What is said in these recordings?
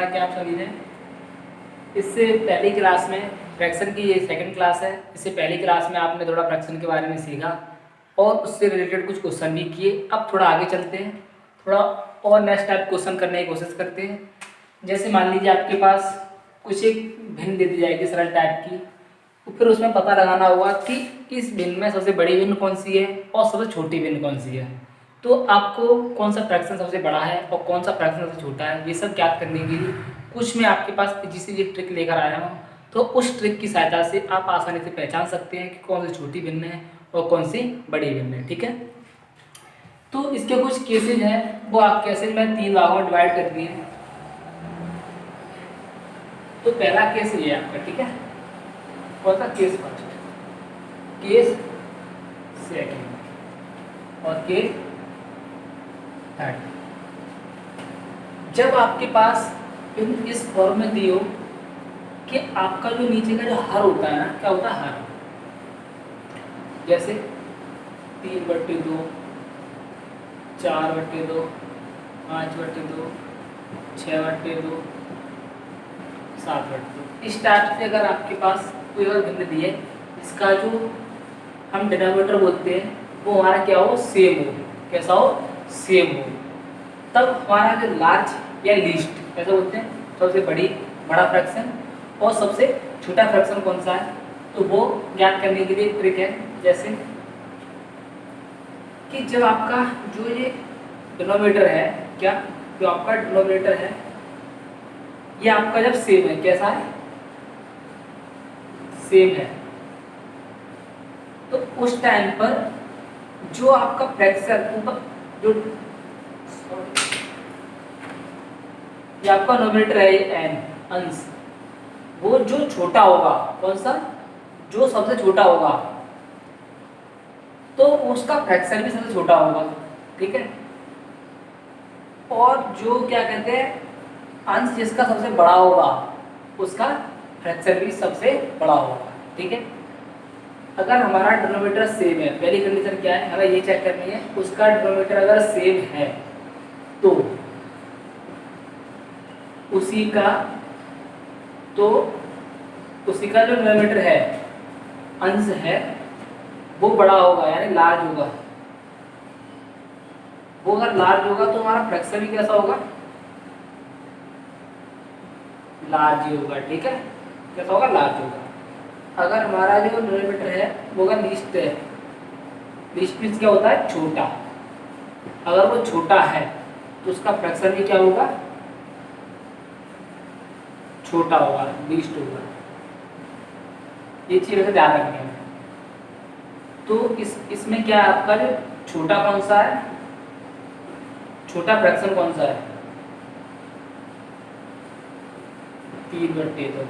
था कि आप समझें, इससे पहली क्लास में फ्रैक्शन की, ये सेकंड क्लास है, इससे पहली क्लास में आपने थोड़ा फ्रैक्शन के बारे में सीखा और उससे रिलेटेड कुछ क्वेश्चन भी किए। अब थोड़ा आगे चलते हैं, थोड़ा और नेक्स्ट टाइप क्वेश्चन करने की कोशिश करते हैं। जैसे मान लीजिए आपके पास कुछ एक भिन्न दे दी जाएगी सरल टाइप की, तो फिर उसमें पता लगाना होगा कि इस भिन्न में सबसे बड़ी भिन्न कौन सी है और सबसे छोटी भिन्न कौन सी है। तो आपको कौन सा फ्रैक्शन सबसे बड़ा है और कौन सा फ्रैक्शन सबसे छोटा है, ये सब ज्ञात करने के लिए कुछ मैं आपके पास जिससे ये ट्रिक लेकर आया हूँ। तो उस ट्रिक की सहायता से आप आसानी से पहचान सकते हैं कि कौन सी छोटी भिन्न है और कौन सी बड़ी भिन्न है। ठीक है, तो इसके कुछ केसेज हैं, वो आप केसेज में 3 भागों में डिवाइड कर दिए हैं। तो पहला केस ये है आपका, ठीक है, कौन सा केस फर्स्ट, केस सेकंड और केस थर्ड। जब आपके पास इस फॉर्म में दी हो कि आपका जो नीचे का जो हर होता है ना, क्या होता है हर, जैसे 3/2, 4/2, 5/2, 6/2, 7/2, इस टाइप से अगर आपके पास कोई और भिन्न दी है, इसका जो हम डिनोमिनेटर बोलते हैं वो हमारा क्या हो, सेम हो। कैसा हो, सेम हो। तब हमारा जो लार्ज या लीस्ट ऐसा बोलते हैं, सबसे बड़ा फ्रैक्शन और सबसे छोटा फ्रैक्शन कौन सा है, तो वो ज्ञात करने के लिए ट्रिक है। जैसे कि जब आपका जो ये डिनोमिनेटर है, क्या जो आपका डिनोमिनेटर है ये आपका जब सेम है, कैसा है, सेम है, तो उस टाइम पर जो आपका फ्रैक्शन ऊपर जो ये आपका डिनोमिनेटर है, ये n अंश, वो जो छोटा होगा, कौन सा, जो सबसे छोटा होगा, तो उसका फ्रैक्शन भी सबसे छोटा होगा। ठीक है, और जो क्या कहते हैं, अंश जिसका सबसे बड़ा होगा उसका फ्रैक्शन भी सबसे बड़ा होगा। ठीक है, अगर हमारा डिनोमिनेटर सेम है, पहली कंडीशन क्या है, हमें ये चेक करनी है, उसका डिनोमिनेटर अगर सेम है तो उसी का जो डिनोमिनेटर है, अंश है, वो बड़ा होगा, यानी लार्ज होगा। वो अगर लार्ज होगा तो हमारा फ्रैक्शन भी कैसा होगा, लार्ज ही होगा। ठीक है, कैसा होगा, लार्ज होगा। अगर हमारा जो डिनोमिनेटर है वो अगर लीस्ट है, लीस्ट मीन्स क्या होता है, छोटा, अगर वो छोटा है तो उसका फ्रैक्शन भी क्या होगा, छोटा होगा, लीस्ट होगा। ये चीज वैसे ध्यान रखनी है। तो इसमें क्या है, आपका जो छोटा कौन सा है, छोटा फ्रैक्शन कौन सा है, 3/2,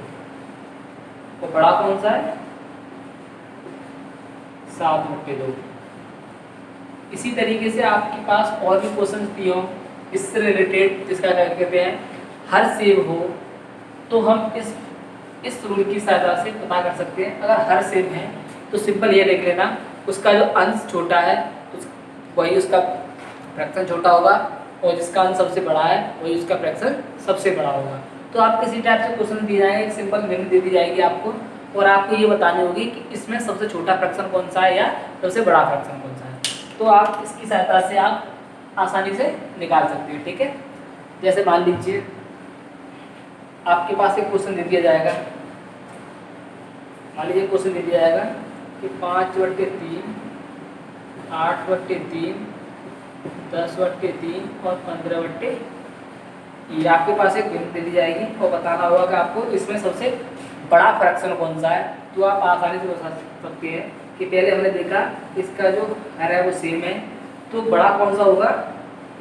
और बड़ा कौन सा है, 7/2। इसी तरीके से आपके पास और भी क्वेश्चन दिए हो इससे रिलेटेड, जिसका क्या कहते हैं, हर सेम हो, तो हम इस रूल की सहायता से पता कर सकते हैं। अगर हर सेम है तो सिंपल ये देख लेना, उसका जो अंश छोटा है तो वही उसका फ्रैक्शन छोटा होगा, और जिसका अंश सबसे बड़ा है वही उसका फ्रैक्शन सबसे बड़ा होगा। तो आप किसी टाइप से क्वेश्चन दिए जाएंगे, सिंपल भिन्न दे दी जाएगी आपको, और आपको ये बतानी होगी कि इसमें सबसे छोटा फ्रैक्शन कौन सा है या सबसे बड़ा फ्रैक्शन कौन सा है। तो आप इसकी सहायता से आप आसानी से निकाल सकते हैं। ठीक है, जैसे मान लीजिए आपके पास एक क्वेश्चन दे दिया जाएगा, मान लीजिए क्वेश्चन दे दिया जाएगा कि 5/3, 8/3, 10/3 और 15/, ये आपके पास एक भिन्न दे दी जाएगी और बताना होगा कि आपको इसमें सबसे बड़ा फ्रैक्शन कौन सा है। तो आप आसानी से बता सकते हैं कि पहले हमने देखा इसका जो हर है वो सेम है, तो बड़ा कौन सा होगा,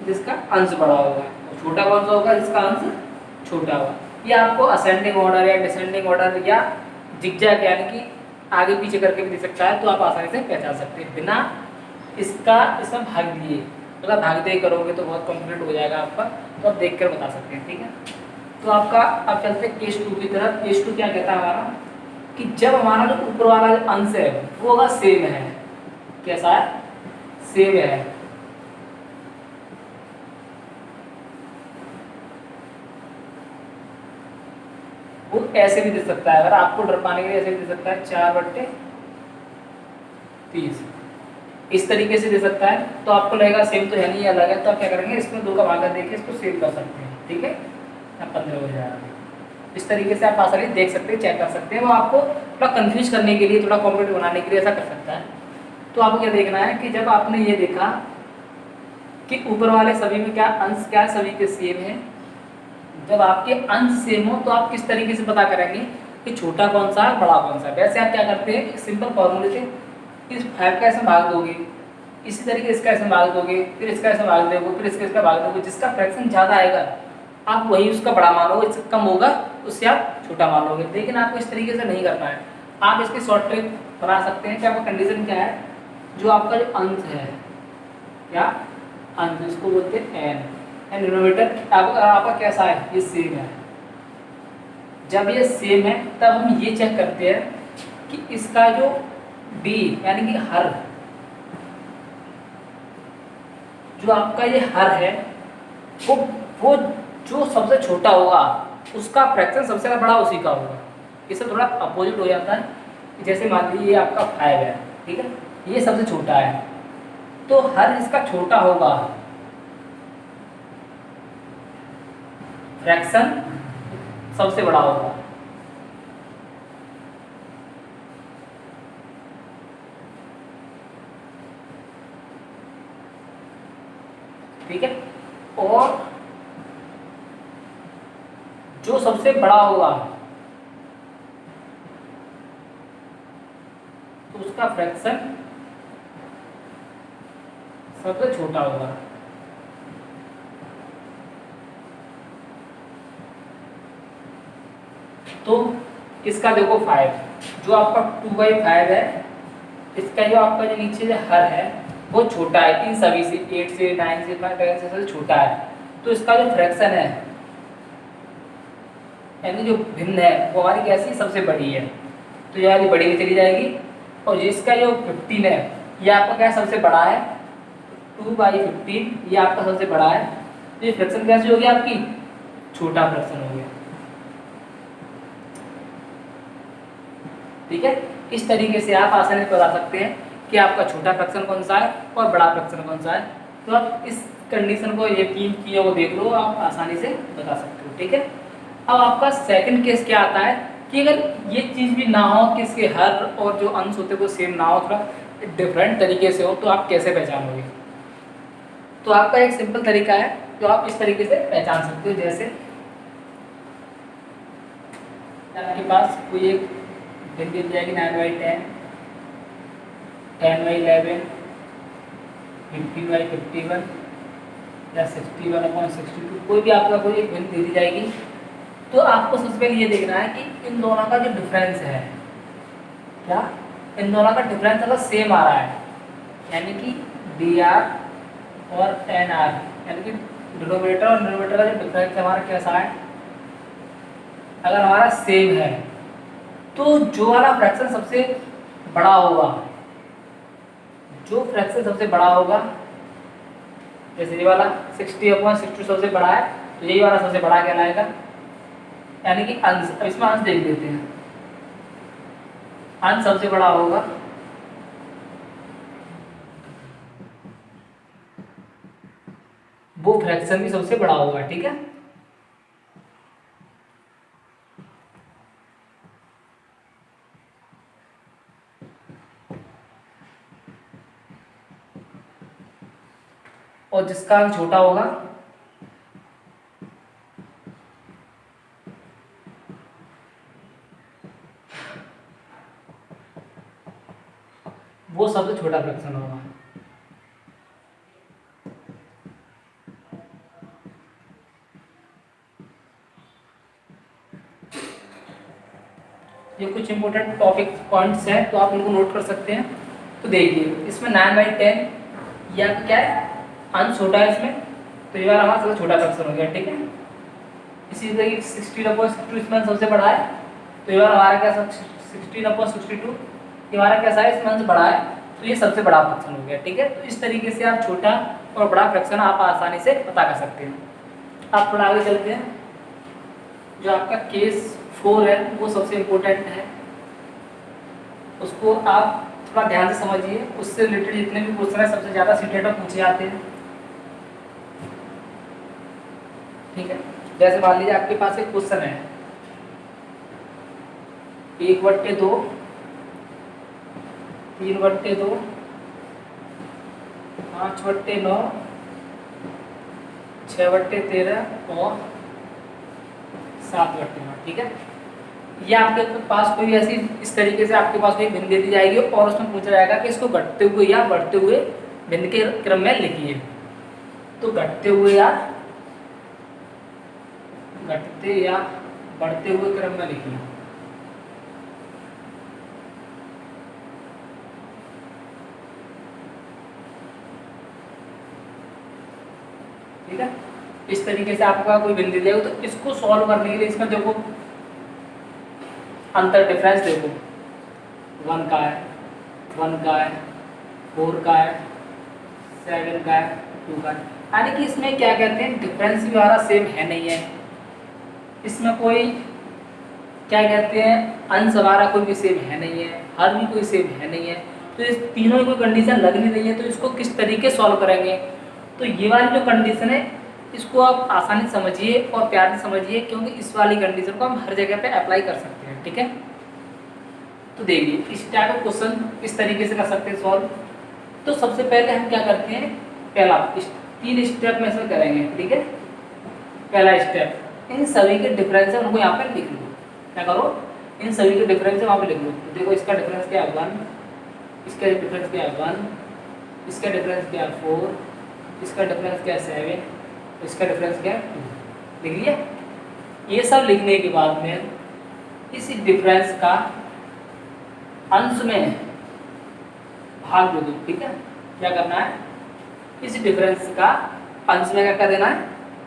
जिसका अंश बड़ा होगा, और छोटा कौन सा होगा, जिसका अंश छोटा होगा। ये आपको असेंडिंग ऑर्डर या डिसेंडिंग ऑर्डर या जिगजैग यानी कि आगे पीछे करके भी दे सकता है, तो आप आसानी से पहचान सकते हैं बिना इसमें भाग दिए। अगर भाग दे करोगे तो बहुत कॉम्प्लीट हो जाएगा आपका, तो आप देख कर बता सकते हैं। ठीक है, तो आपका अब चलते हैं केस 2 की तरफ। केस 2 क्या कहता है हमारा, कि जब हमारा जो ऊपर वाला अंश है वो अगर सेम है, कैसा है, सेम है, वो ऐसे भी दे सकता है, अगर आपको डर पाने के लिए ऐसे भी दे सकता है 4/30 इस तरीके से दे सकता है। तो आपको लगेगा सेम तो है नहीं, अलग है, तो आप क्या करेंगे, इसमें 2 का भागा देके इसको सेव कर सकते हैं, ठीक है, अब 15 हो जाएगा। इस तरीके से आप आसानी देख सकते हैं, चेक कर सकते हैं। वो आपको थोड़ा कंफ्यूज करने के लिए, थोड़ा कॉम्पिटेटिव बनाने के लिए ऐसा कर सकता है। तो आपको क्या देखना है कि जब आपने ये देखा कि ऊपर वाले सभी में क्या अंश क्या सभी के सेम है, जब आपके अंश सेम हो तो आप किस तरीके से पता करेंगे कि छोटा कौन सा है बड़ा कौन सा है। वैसे आप क्या करते हैं, एक सिंपल फॉर्मूले से इस 5 का ऐसे भाग दोगे, इसी तरीके इसका ऐसे भाग दोगे, फिर इसका ऐसे भाग दोगे, फिर इसका भाग दोगे, जिसका फ्रैक्शन ज़्यादा आएगा आप वही उसका बड़ा मानोगे, इससे कम होगा उससे आप छोटा मानोगे। लेकिन आपको इस तरीके से नहीं करना है। आप इसकी शॉर्ट ट्रिक बना सकते हैं कि आपका कंडीशन क्या है, जो आपका जो अंश है, क्या अंश, इसको बोलते हैं एन, एंड डिनोमिनेटर आपका कैसा है, ये सेम है। जब ये सेम है तब हम ये चेक करते हैं कि इसका जो डी यानी कि हर, जो आपका ये हर है वो जो सबसे छोटा होगा उसका फ्रैक्शन सबसे बड़ा उसी का होगा। इससे थोड़ा अपोजिट हो जाता है। जैसे मान लीजिए ये आपका 5 है, ठीक है, ये सबसे छोटा है, तो हर इसका छोटा होगा, फ्रैक्शन सबसे बड़ा होगा। ठीक है, और जो सबसे बड़ा होगा तो उसका फ्रैक्शन सबसे छोटा होगा। तो इसका देखो 5, जो आपका 2/5 है, इसका जो आपका जो नीचे जो हर है वो छोटा है इन सभी से, 8 से 9 से 10 से सबसे छोटा है। तो इसका जो फ्रैक्शन है यानी जो भिन्न है वो हमारी कैसी सबसे बड़ी है, तो ये वाली बड़ी में चली जाएगी। और जिसका जो 15 है ये आपका क्या सबसे बड़ा है, 2/15 ये आपका सबसे बड़ा है। तो ये फ्रैक्शन कैसी होगी आपकी, छोटा फ्रैक्शन हो गया। ठीक है, इस तरीके से आप आसानी से बता सकते हैं कि आपका छोटा फ्रैक्शन कौन सा है और बड़ा फ्रैक्शन कौन सा है। तो आप इस कंडीशन को, ये 3 चीज़ों को देख लो, आप आसानी से बता सकते हो। ठीक है, अब आपका सेकंड केस क्या आता है कि अगर ये चीज़ भी ना हो कि इसके हर और जो अंश होते हैं वो सेम ना हो, थोड़ा डिफरेंट तरीके से हो, तो आप कैसे पहचानोगे। तो आपका एक सिंपल तरीका है जो आप इस तरीके से पहचान सकते हो। जैसे आपके पास कोई एक भिन्न मिल जाएगी 9/10, 10/11, 15/51 या 61/62, कोई भी आपका कोई एक भिन्न दे दी जाएगी। तो आपको सबसे पहले ये देखना है कि इन दोनों का जो डिफरेंस है, क्या इन दोनों का डिफरेंस अगर सेम आ रहा है, यानी कि dr और nr, यानी कि डिनोमिनेटर और न्यूमरेटर का जो डिफरेंस हमारा कैसा है, अगर हमारा सेम है तो जो वाला फ्रैक्शन सबसे बड़ा होगा, जो फ्रैक्शन सबसे बड़ा होगा, जैसे ये वाला 60/62 सबसे बड़ा है, तो यही वाला सबसे बड़ा कहलाएगा, यानी कि अंश। अब इसमें अंश देख लेते हैं, अंश सबसे बड़ा होगा, वो फ्रैक्शन भी सबसे बड़ा होगा। ठीक है, और जिसका अंश छोटा होगा वो सबसे छोटा फ्रैक्शन होगा। ये कुछ इंपॉर्टेंट टॉपिक पॉइंट्स हैं, तो आप इनको नोट कर सकते हैं। तो देखिए इसमें 9/10 या क्या है, अंश छोटा है इसमें, तो ये वाला हमारा सबसे छोटा फ्रैक्शन हो गया। ठीक है, इसी तरीके 60/62 इसमें सबसे बड़ा है, तो ये वाला हमारा क्या 16/62 ये हमारा कैसा है, इसमें अंश बड़ा है, तो ये सबसे बड़ा फ्रैक्शन हो गया। ठीक है, तो इस तरीके से आप छोटा और बड़ा फ्रैक्शन आप आसानी से पता कर सकते हैं। आप थोड़ा आगे चलते हैं, जो आपका केस 4 है वो सबसे इम्पोर्टेंट है, उसको आप थोड़ा ध्यान से समझिए। उससे रिलेटेड जितने भी क्वेश्चन है सबसे ज़्यादा सीटेट में पूछे जाते हैं, ठीक है। जैसे मान लीजिए आपके पास एक क्वेश्चन है 1/2, 3/2, 5/9, 6/13 और 7/9, ठीक है। ये आपके पास कोई ऐसी इस तरीके से आपके पास कोई भिन्न दे दी जाएगी और उसमें पूछा जाएगा कि इसको घटते हुए या बढ़ते हुए भिन्न के क्रम में लिखिए। तो घटते हुए या बढ़ते हुए क्रम में लिखिए, ठीक है। इस तरीके से आपका कोई भिन्न दे दिया तो इसको सॉल्व करने के लिए इसमें देखो अंतर डिफरेंस देखो, 1 का है, 1 का है, 4 का है, 7 का है, 2 का है। यानी कि इसमें क्या कहते हैं डिफरेंस भी हमारा सेम है नहीं है, इसमें कोई क्या कहते हैं अंश हमारा कोई भी सेम है नहीं है, हर भी कोई सेम है नहीं है। तो इस तीनों की कोई कंडीशन लग नहीं रही है, तो इसको किस तरीके सॉल्व करेंगे। तो ये वाली जो कंडीशन है इसको आप आसानी समझिए और प्यार से समझिए, क्योंकि इस वाली कंडीशन को हम हर जगह पे अप्लाई कर सकते हैं, ठीक है। तो देखिए इस टाइप का क्वेश्चन किस तरीके से कर सकते हैं सॉल्व। तो सबसे पहले हम क्या करते हैं, पहला 3 स्टेप में से करेंगे, ठीक है। पहला स्टेप, इन सभी के डिफरेंस है उनको यहाँ पे लिख लो। क्या करो, इन सभी के डिफरेंस है वहाँ पे लिख लो। तो देखो इसका डिफरेंस क्या है 1, इसका डिफरेंस क्या है 1, इसका डिफरेंस क्या है 4, इसका डिफरेंस क्या है 7, इसका डिफरेंस क्या है 2। लिख लिया। ये सब लिखने के बाद में इस डिफरेंस का अंश में भाग दे दो, ठीक है। क्या करना है, इस डिफरेंस का अंश में क्या कर देना है,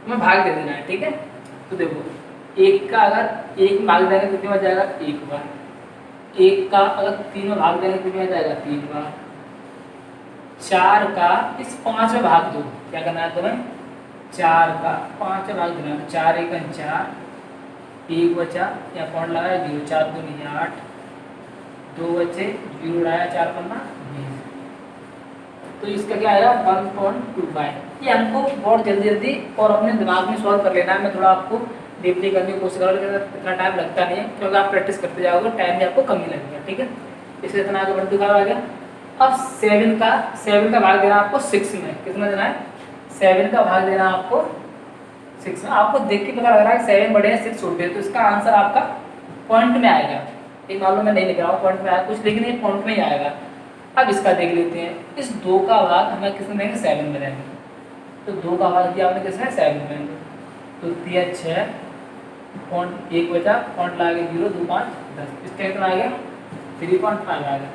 हमें भाग दे देना है, ठीक है। तो देखो 1 का अगर 1 में भाग देंगे तो कितने बार जाएगा 1 बार, 1 का अगर 3 में भाग देंगे तो कितने बार जाएगा 3 बार, 4 का इस 5 में भाग दो। क्या करना है तुम्हें, 4 का 5 में भाग देना है। 4 1 4, 1 बचा या पॉइंट लगाया 0, 4 2 8, 2 बचे 0 उड़ाया 4 पन्ना 20। तो इसका क्या आएगा 1.25। ये हमको बहुत जल्दी जल्दी और अपने दिमाग में सॉल्व कर लेना है। मैं थोड़ा आपको डीपली करने की कोशिश करूँगा, इतना टाइम लगता नहीं है, क्योंकि आप प्रैक्टिस करते जाओगे टाइम भी आपको कम ही लगेगा, ठीक है। इसलिए इतना आगे 1.25 आ गया। अब 7 का भाग देना आपको 6 में, कितना देना है 7 का भाग देना आपको 6 में। आपको देख के पता लग रहा है 7 बड़े हैं 6 छोटे हैं, तो इसका आंसर आपका पॉइंट में आएगा। एक मालूम मैं नहीं लिख रहा हूँ पॉइंट में आया कुछ, लेकिन ये पॉइंट में ही आएगा। अब इसका देख लेते हैं, इस 2 का भाग हमें किसमें देंगे 7 में देंगे। तो 2 का भाग दिया हमने किसमें 7 में, तो 3 6 पॉइंट 1 बचा, पॉइंट लगा के 0 2 5 10, इसका कितना आ गया 3.5 आ गया।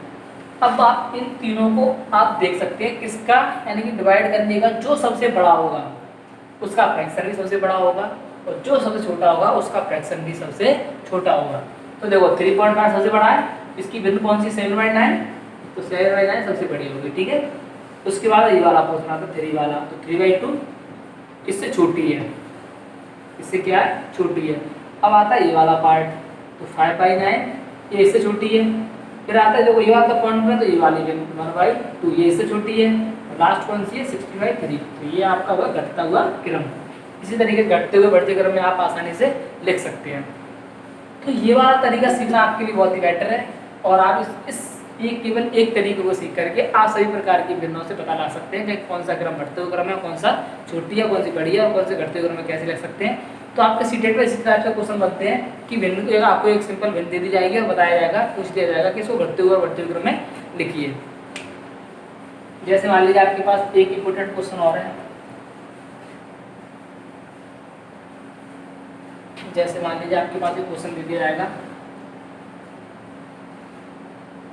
अब आप इन तीनों को आप देख सकते हैं, किसका यानी कि डिवाइड करने का जो सबसे बड़ा होगा उसका फ्रैक्शन भी सबसे बड़ा होगा, और जो सबसे छोटा होगा उसका फ्रैक्शन भी सबसे छोटा होगा। तो देखो 3.5 सबसे बड़ा है, इसकी भिन्न कौन सी 7/9, तो 7/9 सबसे बड़ी होगी, ठीक है। उसके बाद ये वाला पूछना था 3 वाला, तो 3/2 इससे छोटी है, इससे क्या है छोटी है। अब आता है ये वाला पार्ट, तो 5/9 ये इससे छोटी है। फिर आता है देखो ये वाला पॉइंट में, तो ये वाली 1/2 ये इससे छोटी है। लास्ट कौन सी है 60/3, तो ये आपका हुआ घटता हुआ क्रम। इसी तरीके घटते हुए बढ़ते क्रम में आप आसानी से लिख सकते हैं। तो ये वाला तरीका सीखना आपके लिए बहुत ही बेटर है, और आप इस केवल एक तरीके को सीख करके आप सभी प्रकार की भिन्नों से पता लगा सकते हैं कि कौन सा क्रम बढ़ते हुए क्रम है, कौन सा छोटी है, कौन सी बड़ी है, और कौन से घटते हुए क्रम में कैसे लिख सकते हैं। तो आपके सीटेट में इसी तरह से क्वेश्चन बनते हैं कि भिन्न आपको एक सिंपल भिन्न दे दी जाएगी और बताया जाएगा, पूछ दिया जाएगा कि इसको घटते हुए और बढ़ते हुए क्रम में लिखिए। जैसे मान लीजिए आपके पास एक इंपोर्टेंट क्वेश्चन और है, जैसे मान लीजिए आपके पास एक क्वेश्चन दे दिया जाएगा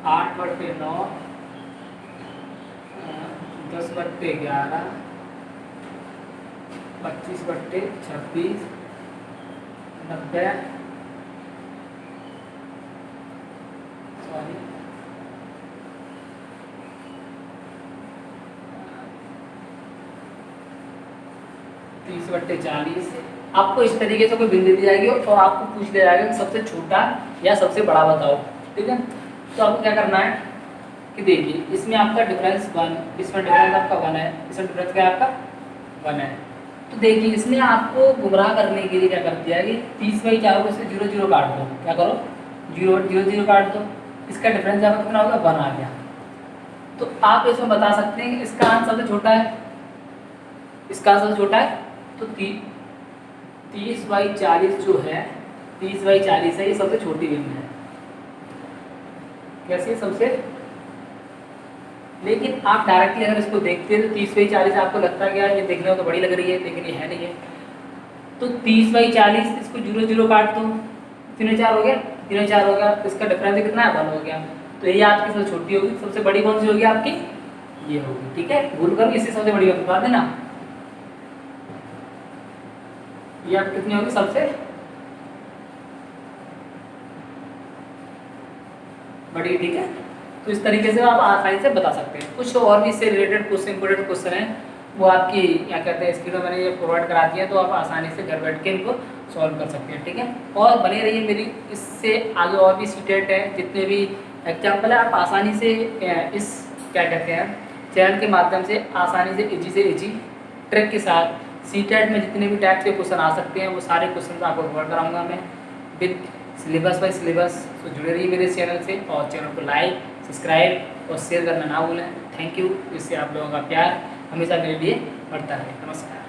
8/9, 10/11, 25/26, 90, सॉरी 1 30/40। आपको इस तरीके से कोई बिंदु दी जाएगी और आपको पूछ लिया जाएगा कि सबसे छोटा या सबसे बड़ा बताओ। ठीक है, तो आपको क्या करना है कि देखिए इसमें आपका डिफरेंस 1, इसमें डिफरेंस आपका 1 है, इसमें डिफरेंस क्या है आपका 1 है। तो देखिए इसने आपको गुमराह करने के लिए क्या कर दिया है कि 30/4 को से 0 0 काट दो। क्या करो 0 0 0 काट दो, इसका डिफरेंस आपका कितना होगा 1 आ गया। तो आप इसमें बता सकते हैं कि इसका आंसर सबसे छोटा है, इसका आंसर छोटा है। तो 30/40 जो है 30/40 है, ये सबसे छोटी बिंदु है। कैसे सबसे, लेकिन आप डायरेक्टली अगर इसको देखते हैं तो 30/40 आपको लगता है कि यार ये देखने में तो बड़ी लग रही है, लेकिन ये है नहीं है। तो 30/40 इसको 0 0 काट दो, 3 4 हो गया, 3 4 हो गया, इसका डिफरेंस कितना है 1 हो गया। तो ये आपकी सबसे छोटी होगी, सबसे बड़ी कौन सी होगी आपकी, ये होगी। ठीक है, भूल कर इससे सबसे बड़ी होगी बता देना, ये आप कितनी होगी सबसे बड़ी। ठीक है, तो इस तरीके से आप आसानी से बता सकते हैं। कुछ और भी इससे रिलेटेड कुछ इंपोर्टेंट क्वेश्चन हैं, वो आपकी क्या कहते हैं स्क्रीन में मैंने ये प्रोवाइड करा दिया, तो आप आसानी से घर बैठ के इनको सॉल्व कर सकते हैं। ठीक है, और बने रहिए मेरी, इससे आगे और भी सीटेट है, जितने भी एग्जाम्पल है आप आसानी से इस क्या कहते हैं चैनल के माध्यम से आसानी से इजी ट्रिक के साथ सीटेट में जितने भी टाइप के क्वेश्चन आ सकते हैं वो सारे क्वेश्चन आपको कवर कराऊंगा मैं विद सिलेबस बाय सिलेबस। तो जुड़े रहिए मेरे चैनल से और चैनल को लाइक सब्सक्राइब और शेयर करना ना भूलें। थैंक यू, इससे आप लोगों का प्यार हमेशा मेरे लिए बढ़ता है। नमस्कार।